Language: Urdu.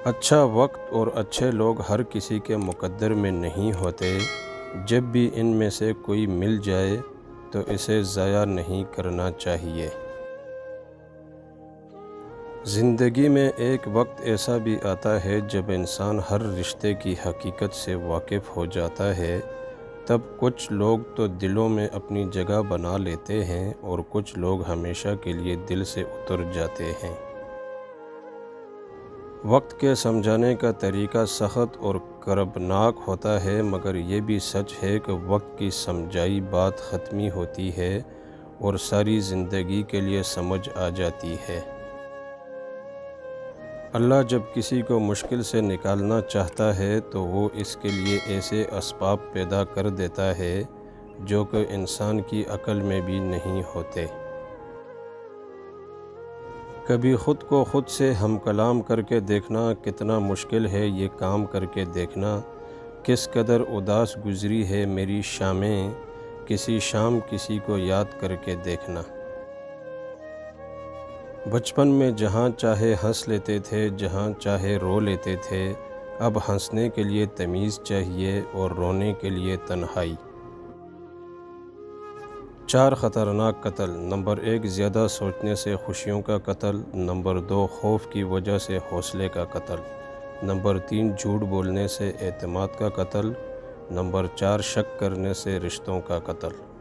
اچھا وقت اور اچھے لوگ ہر کسی کے مقدر میں نہیں ہوتے۔ جب بھی ان میں سے کوئی مل جائے تو اسے ضائع نہیں کرنا چاہیے۔ زندگی میں ایک وقت ایسا بھی آتا ہے جب انسان ہر رشتے کی حقیقت سے واقف ہو جاتا ہے۔ تب کچھ لوگ تو دلوں میں اپنی جگہ بنا لیتے ہیں اور کچھ لوگ ہمیشہ کے لیے دل سے اتر جاتے ہیں۔ وقت کے سمجھانے کا طریقہ سخت اور کربناک ہوتا ہے، مگر یہ بھی سچ ہے کہ وقت کی سمجھائی بات ختمی ہوتی ہے اور ساری زندگی کے لیے سمجھ آ جاتی ہے۔ اللہ جب کسی کو مشکل سے نکالنا چاہتا ہے تو وہ اس کے لیے ایسے اسباب پیدا کر دیتا ہے جو کہ انسان کی عقل میں بھی نہیں ہوتے۔ کبھی خود کو خود سے ہم کلام کر کے دیکھنا کتنا مشکل ہے، یہ کام کر کے دیکھنا کس قدر اداس گزری ہے میری شامیں، کسی شام کسی کو یاد کر کے دیکھنا۔ بچپن میں جہاں چاہے ہنس لیتے تھے، جہاں چاہے رو لیتے تھے، اب ہنسنے کے لیے تمیز چاہیے اور رونے کے لیے تنہائی۔ 4 خطرناک قتل۔ نمبر 1، زیادہ سوچنے سے خوشیوں کا قتل۔ نمبر 2، خوف کی وجہ سے حوصلے کا قتل۔ نمبر 3، جھوٹ بولنے سے اعتماد کا قتل۔ نمبر 4، شک کرنے سے رشتوں کا قتل۔